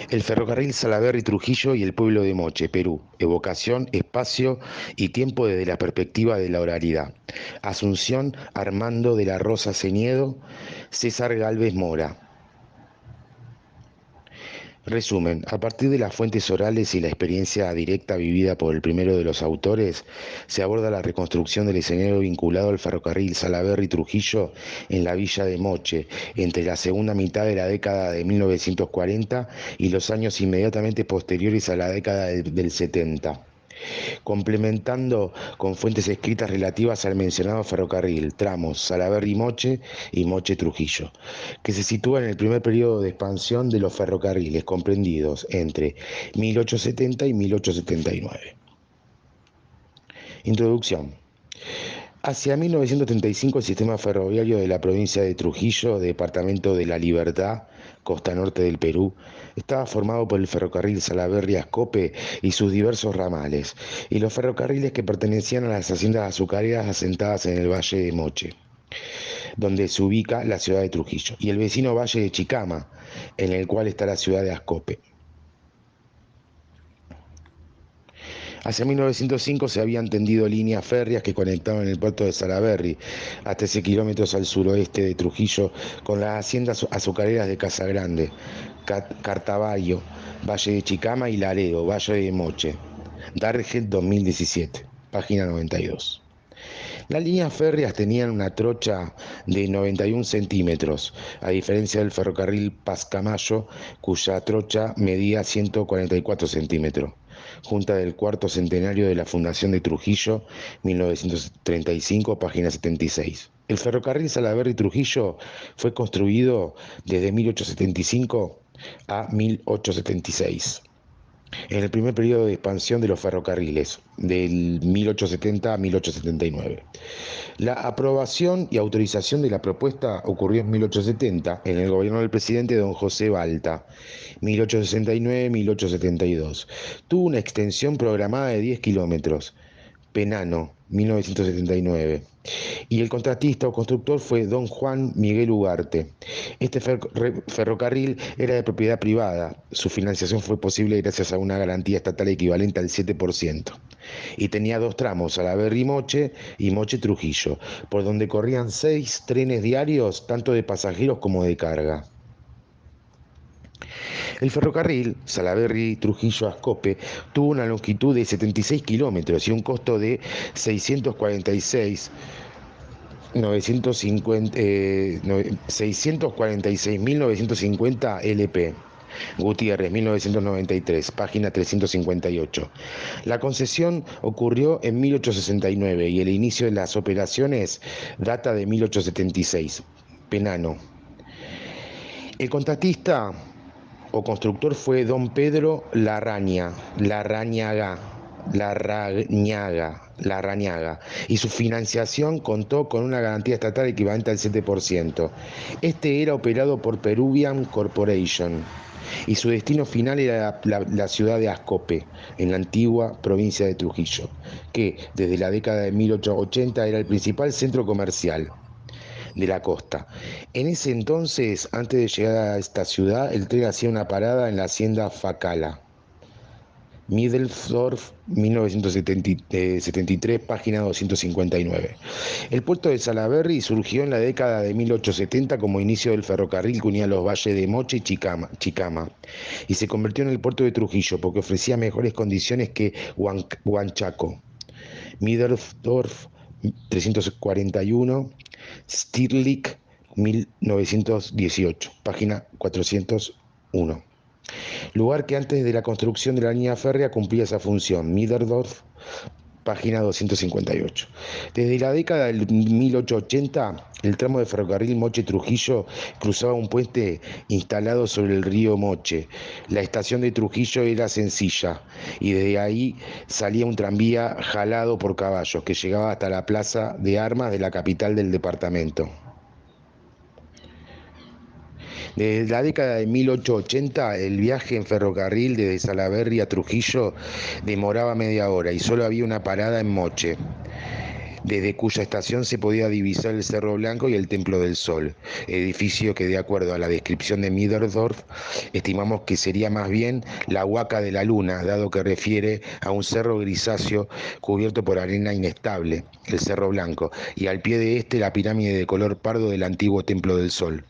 El ferrocarril Salaberry-Trujillo y el pueblo de Moche, Perú. Evocación, espacio y tiempo desde la perspectiva de la oralidad. Asunción Armando de la Rosa Ceñedo, César Gálvez Mora. Resumen, a partir de las fuentes orales y la experiencia directa vivida por el primero de los autores, se aborda la reconstrucción del escenario vinculado al ferrocarril Salaberry-Trujillo en la villa de Moche, entre la segunda mitad de la década de 1940 y los años inmediatamente posteriores a la década del 70, complementando con fuentes escritas relativas al mencionado ferrocarril, tramos Salaberry-Moche y Moche-Trujillo, que se sitúa en el primer periodo de expansión de los ferrocarriles comprendidos entre 1870 y 1879. Introducción. Hacia 1935 el sistema ferroviario de la provincia de Trujillo, departamento de La Libertad, costa norte del Perú, estaba formado por el ferrocarril Salaberry-Ascope y sus diversos ramales, y los ferrocarriles que pertenecían a las haciendas azucareras asentadas en el Valle de Moche, donde se ubica la ciudad de Trujillo, y el vecino Valle de Chicama, en el cual está la ciudad de Ascope. Hacia 1905 se habían tendido líneas férreas que conectaban el puerto de Salaberry a 13 kilómetros al suroeste de Trujillo con las haciendas azucareras de Casagrande, Cartaballo, Valle de Chicama y Laredo, Valle de Moche. Darget 2017, página 92. Las líneas férreas tenían una trocha de 91 centímetros, a diferencia del ferrocarril Pascamayo, cuya trocha medía 144 centímetros. Junta del cuarto centenario de la fundación de Trujillo, 1935, página 76. El ferrocarril Salaberry-Trujillo fue construido desde 1875 a 1876. En el primer periodo de expansión de los ferrocarriles, del 1870 a 1879. La aprobación y autorización de la propuesta ocurrió en 1870, en el gobierno del presidente don José Balta, 1869-1872. Tuvo una extensión programada de 10 kilómetros. Penano, 1979. Y el contratista o constructor fue don Juan Miguel Ugarte. Este ferrocarril era de propiedad privada. Su financiación fue posible gracias a una garantía estatal equivalente al 7%. Y tenía dos tramos, Salaberry-Moche y Moche-Trujillo, por donde corrían 6 trenes diarios, tanto de pasajeros como de carga. El ferrocarril Salaberry-Trujillo-Ascope tuvo una longitud de 76 kilómetros y un costo de 646.950 LP. Gutiérrez, 1993, página 358. La concesión ocurrió en 1869 y el inicio de las operaciones data de 1876. Penano. El contratista o constructor fue don Pedro Larrañaga, y su financiación contó con una garantía estatal equivalente al 7%. Este era operado por Peruvian Corporation y su destino final era la ciudad de Ascope, en la antigua provincia de Trujillo, que desde la década de 1880 era el principal centro comercial de la costa. En ese entonces, antes de llegar a esta ciudad, el tren hacía una parada en la hacienda Facala. Middelsdorf, 1973, página 259. El puerto de Salaberry surgió en la década de 1870 como inicio del ferrocarril que unía los valles de Moche y Chicama, y se convirtió en el puerto de Trujillo porque ofrecía mejores condiciones que Huanchaco. Middelsdorf, 341, Stirlik, 1918, página 401. Lugar que antes de la construcción de la línea férrea cumplía esa función. Middelsdorf, página 258. Desde la década del 1880, el tramo de ferrocarril Moche-Trujillo cruzaba un puente instalado sobre el río Moche. La estación de Trujillo era sencilla y desde ahí salía un tranvía jalado por caballos que llegaba hasta la plaza de armas de la capital del departamento. Desde la década de 1880, el viaje en ferrocarril desde Salaberry a Trujillo demoraba media hora y solo había una parada en Moche. desde cuya estación se podía divisar el Cerro Blanco y el Templo del Sol, edificio que de acuerdo a la descripción de Middendorf estimamos que sería más bien la Huaca de la Luna, dado que refiere a un cerro grisáceo cubierto por arena inestable, el Cerro Blanco, y al pie de este la pirámide de color pardo del antiguo Templo del Sol.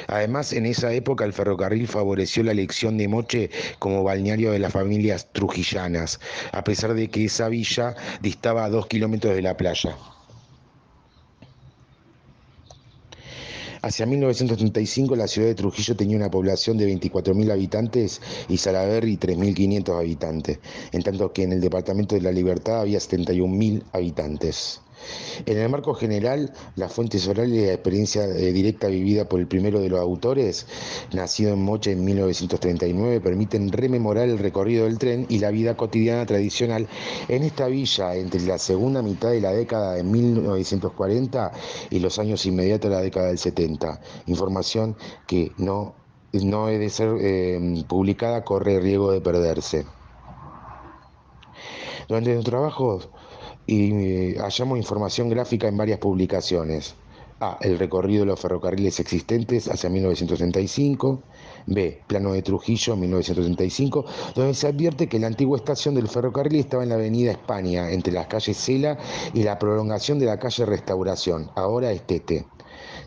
Además, en esa época el ferrocarril favoreció la elección de Moche como balneario de las familias trujillanas, a pesar de que esa villa distaba a 2 kilómetros de la playa. Hacia 1935 la ciudad de Trujillo tenía una población de 24.000 habitantes y Salaberry 3.500 habitantes, en tanto que en el departamento de La Libertad había 71.000 habitantes. En el marco general, las fuentes orales y la experiencia directa vivida por el primero de los autores, nacido en Moche en 1939, permiten rememorar el recorrido del tren y la vida cotidiana tradicional en esta villa entre la segunda mitad de la década de 1940 y los años inmediatos a la década del 70. Información que no es de ser publicada, corre riesgo de perderse. Durante nuestro trabajo hallamos información gráfica en varias publicaciones. A. El recorrido de los ferrocarriles existentes hacia 1935. B. Plano de Trujillo, 1935, donde se advierte que la antigua estación del ferrocarril estaba en la avenida España, entre las calles Cela y la prolongación de la calle Restauración, ahora Estete.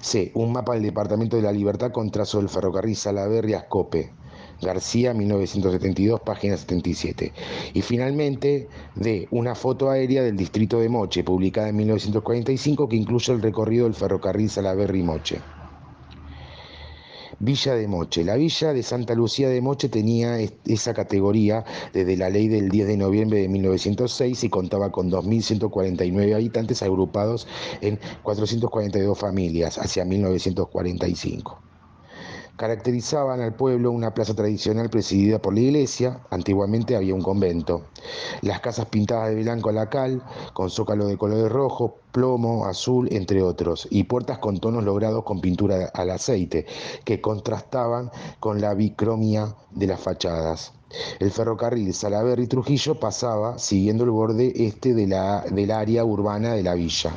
C. Un mapa del Departamento de la Libertad con trazo del ferrocarril Salaberry-Ascope. García, 1972, página 77. Y finalmente, D. Una foto aérea del distrito de Moche, publicada en 1945, que incluye el recorrido del ferrocarril Salaberry-Moche. Villa de Moche. La villa de Santa Lucía de Moche tenía esa categoría desde la ley del 10 de noviembre de 1906 y contaba con 2.149 habitantes agrupados en 442 familias hacia 1945. Caracterizaban al pueblo una plaza tradicional presidida por la iglesia, antiguamente había un convento. Las casas pintadas de blanco a la cal, con zócalo de colores rojo, plomo, azul, entre otros, y puertas con tonos logrados con pintura al aceite, que contrastaban con la bicromía de las fachadas. El ferrocarril Salaberry-Trujillo pasaba siguiendo el borde este del área urbana de la villa.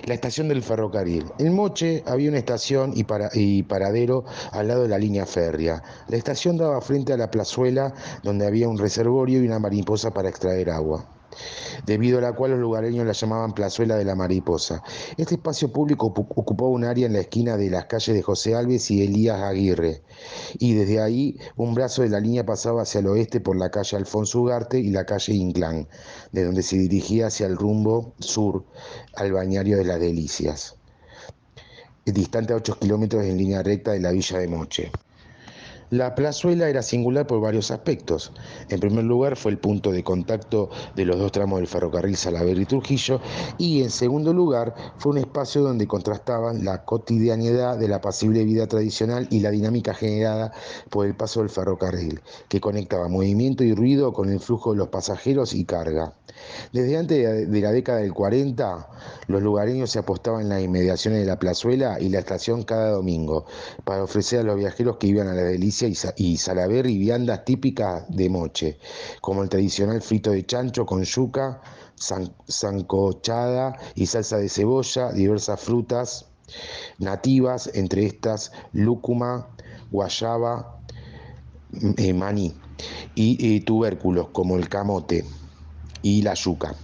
La estación del ferrocarril. En Moche había una estación y paradero al lado de la línea férrea. La estación daba frente a la plazuela donde había un reservorio y una mariposa para extraer agua, debido a la cual los lugareños la llamaban Plazuela de la Mariposa. Este espacio público ocupaba un área en la esquina de las calles de José Alves y Elías Aguirre, y desde ahí un brazo de la línea pasaba hacia el oeste por la calle Alfonso Ugarte y la calle Inclán, de donde se dirigía hacia el rumbo sur al balneario de las Delicias, distante a 8 kilómetros en línea recta de la villa de Moche. La plazuela era singular por varios aspectos. En primer lugar, fue el punto de contacto de los dos tramos del ferrocarril Salaberry-Trujillo, y en segundo lugar, fue un espacio donde contrastaban la cotidianidad de la apacible vida tradicional y la dinámica generada por el paso del ferrocarril, que conectaba movimiento y ruido con el flujo de los pasajeros y carga. Desde antes de la década del 40, los lugareños se apostaban en las inmediaciones de la plazuela y la estación cada domingo, para ofrecer a los viajeros que iban a la Delicia y Salaberry viandas típicas de Moche, como el tradicional frito de chancho con yuca, sancochada y salsa de cebolla, diversas frutas nativas, entre estas lúcuma, guayaba, maní, y tubérculos como el camote y la yuca.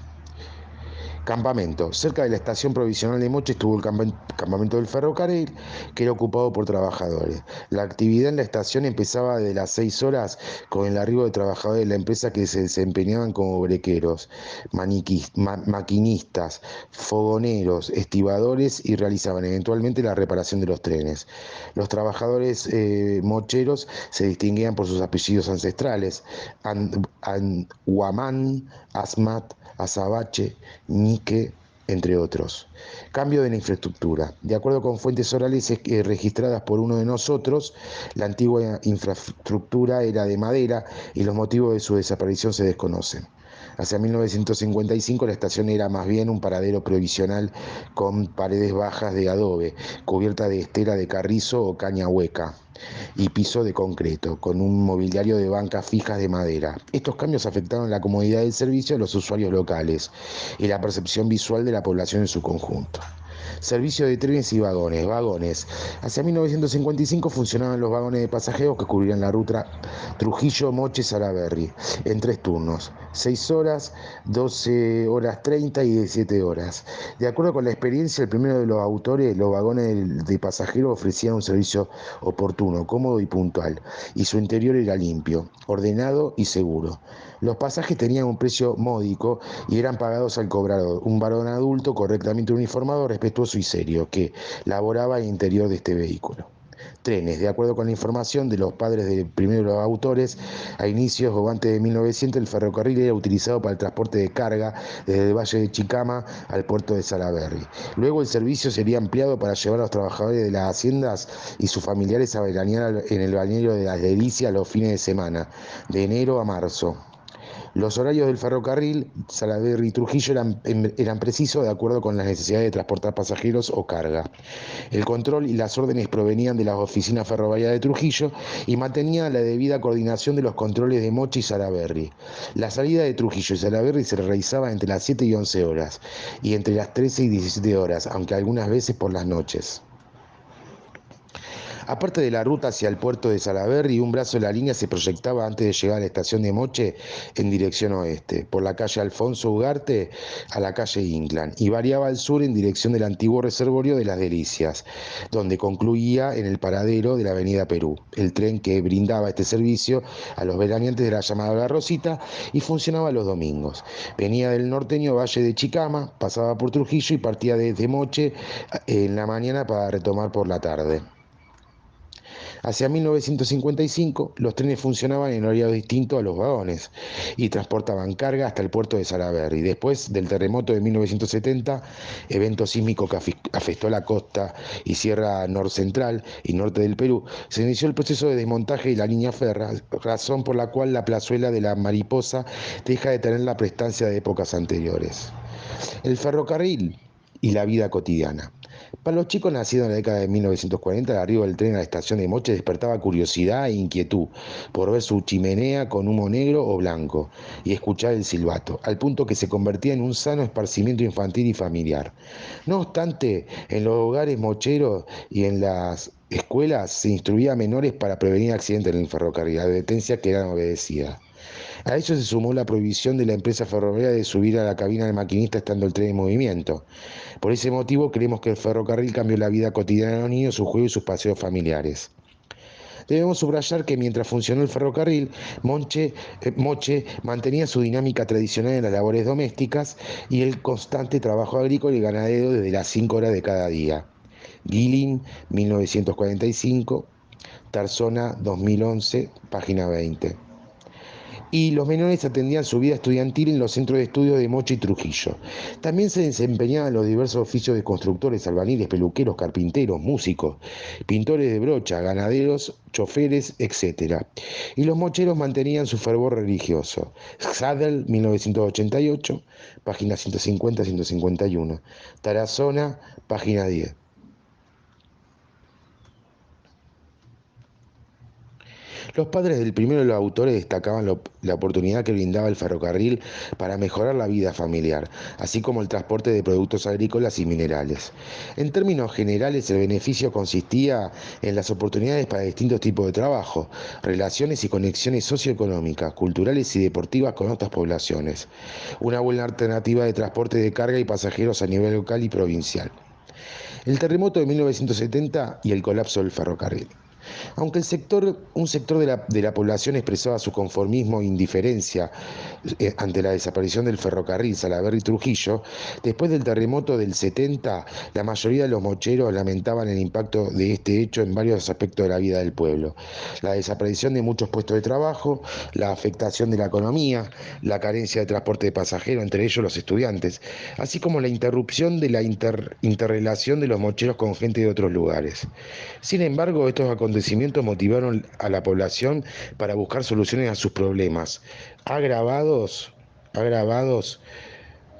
Campamento. Cerca de la estación provisional de Moche estuvo el campamento del ferrocarril, que era ocupado por trabajadores. La actividad en la estación empezaba desde las 6 horas con el arribo de trabajadores de la empresa que se desempeñaban como brequeros, maquinistas, fogoneros, estibadores y realizaban eventualmente la reparación de los trenes. Los trabajadores mocheros se distinguían por sus apellidos ancestrales: Huamán, Asmat, Azabache, Nique, entre otros. Cambio de la infraestructura. De acuerdo con fuentes orales registradas por uno de nosotros, la antigua infraestructura era de madera y los motivos de su desaparición se desconocen. Hacia 1955 la estación era más bien un paradero provisional con paredes bajas de adobe, cubierta de estera de carrizo o caña hueca y piso de concreto, con un mobiliario de bancas fijas de madera. Estos cambios afectaron la comodidad del servicio de los usuarios locales y la percepción visual de la población en su conjunto. Servicio de trenes y vagones. Vagones. Hacia 1955 funcionaban los vagones de pasajeros que cubrían la ruta Trujillo-Moche-Salaberry en 3 turnos, 6 horas, 12 horas 30 y 17 horas. De acuerdo con la experiencia, el primero de los autores, los vagones de pasajeros ofrecían un servicio oportuno, cómodo y puntual, y su interior era limpio, ordenado y seguro. Los pasajes tenían un precio módico y eran pagados al cobrador, un varón adulto correctamente uniformado, respetuoso y serio, que laboraba en el interior de este vehículo. Trenes. De acuerdo con la información de los padres de primero los autores, a inicios o antes de 1900 el ferrocarril era utilizado para el transporte de carga desde el Valle de Chicama al puerto de Salaberry. Luego el servicio sería ampliado para llevar a los trabajadores de las haciendas y sus familiares a veranear en el balneario de Las Delicias los fines de semana, de enero a marzo. Los horarios del ferrocarril Salaberry y Trujillo eran precisos de acuerdo con las necesidades de transportar pasajeros o carga. El control y las órdenes provenían de las oficinas ferroviarias de Trujillo y mantenía la debida coordinación de los controles de Moche y Salaberry. La salida de Trujillo y Salaberry se realizaba entre las 7 y 11 horas y entre las 13 y 17 horas, aunque algunas veces por las noches. Aparte de la ruta hacia el puerto de Salaberry, un brazo de la línea se proyectaba antes de llegar a la estación de Moche en dirección oeste, por la calle Alfonso Ugarte a la calle Inclán, y variaba al sur en dirección del antiguo reservorio de Las Delicias, donde concluía en el paradero de la avenida Perú, el tren que brindaba este servicio a los veraneantes de la llamada La Rosita y funcionaba los domingos. Venía del norteño Valle de Chicama, pasaba por Trujillo y partía desde Moche en la mañana para retomar por la tarde. Hacia 1955, los trenes funcionaban en horario distinto a los vagones y transportaban carga hasta el puerto de Salaberry. Después del terremoto de 1970, evento sísmico que afectó la costa y sierra norcentral y norte del Perú, se inició el proceso de desmontaje de la línea férrea, razón por la cual la plazuela de la Mariposa deja de tener la prestancia de épocas anteriores. El ferrocarril y la vida cotidiana. Para los chicos nacidos en la década de 1940, el arribo del tren a la estación de Moche despertaba curiosidad e inquietud por ver su chimenea con humo negro o blanco y escuchar el silbato, al punto que se convertía en un sano esparcimiento infantil y familiar. No obstante, en los hogares mocheros y en las escuelas se instruía a menores para prevenir accidentes en el ferrocarril, advertencias que eran obedecidas. A ello se sumó la prohibición de la empresa ferroviaria de subir a la cabina del maquinista estando el tren en movimiento. Por ese motivo creemos que el ferrocarril cambió la vida cotidiana de los niños, sus juegos y sus paseos familiares. Debemos subrayar que mientras funcionó el ferrocarril, Moche mantenía su dinámica tradicional en las labores domésticas y el constante trabajo agrícola y ganadero desde las 5 horas de cada día. Guilin, 1945, Tarzona, 2011, página 20. Y los menores atendían su vida estudiantil en los centros de estudios de Moche y Trujillo. También se desempeñaban los diversos oficios de constructores, albañiles, peluqueros, carpinteros, músicos, pintores de brocha, ganaderos, choferes, etc. Y los mocheros mantenían su fervor religioso. Sadel, 1988, página 150-151. Tarazona, página 10. Los padres del primero de los autores destacaban la oportunidad que brindaba el ferrocarril para mejorar la vida familiar, así como el transporte de productos agrícolas y minerales. En términos generales, el beneficio consistía en las oportunidades para distintos tipos de trabajo, relaciones y conexiones socioeconómicas, culturales y deportivas con otras poblaciones. Una buena alternativa de transporte de carga y pasajeros a nivel local y provincial. El terremoto de 1970 y el colapso del ferrocarril. Aunque un sector de la población expresaba su conformismo e indiferencia ante la desaparición del ferrocarril Salaberry-Trujillo, después del terremoto del 70, la mayoría de los mocheros lamentaban el impacto de este hecho en varios aspectos de la vida del pueblo. La desaparición de muchos puestos de trabajo, la afectación de la economía, la carencia de transporte de pasajeros, entre ellos los estudiantes, así como la interrupción de la interrelación de los mocheros con gente de otros lugares. Sin embargo, estos acontecimientos motivaron a la población para buscar soluciones a sus problemas, agravados agravados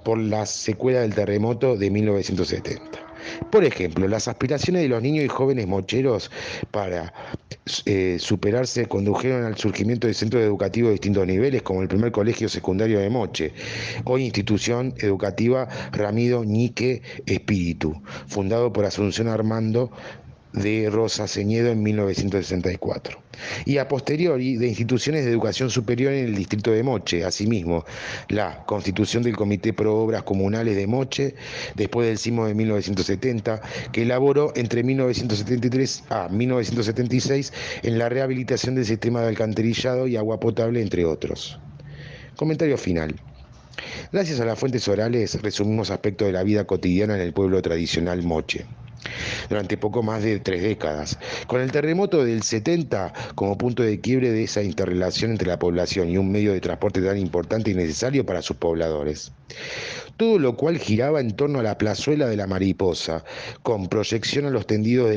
por las secuelas del terremoto de 1970. Por ejemplo, las aspiraciones de los niños y jóvenes mocheros para superarse condujeron al surgimiento de centros educativos de distintos niveles, como el primer colegio secundario de Moche, hoy institución educativa Ramiro Ñique Espíritu, fundado por Asunción Armando de Rosa Ceñedo en 1964, y a posteriori de instituciones de educación superior en el distrito de Moche. Asimismo, la constitución del Comité Pro Obras Comunales de Moche, después del sismo de 1970, que elaboró entre 1973 a 1976 en la rehabilitación del sistema de alcantarillado y agua potable, entre otros. Comentario final. Gracias a las fuentes orales resumimos aspectos de la vida cotidiana en el pueblo tradicional Moche durante poco más de 3 décadas, con el terremoto del 70 como punto de quiebre de esa interrelación entre la población y un medio de transporte tan importante y necesario para sus pobladores. Todo lo cual giraba en torno a la plazuela de la Mariposa, con proyección a los tendidos de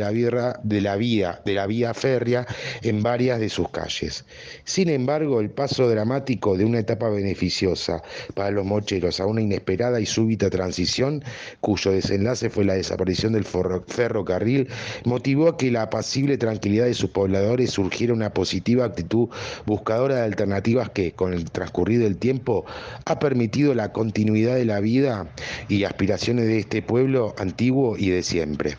la vía férrea en varias de sus calles. Sin embargo, el paso dramático de una etapa beneficiosa para los mocheros a una inesperada y súbita transición, cuyo desenlace fue la desaparición del ferrocarril, motivó a que la apacible tranquilidad de sus pobladores surgiera una positiva actitud buscadora de alternativas que, con el transcurrir del tiempo, ha permitido la continuidad de la vida y aspiraciones de este pueblo antiguo y de siempre.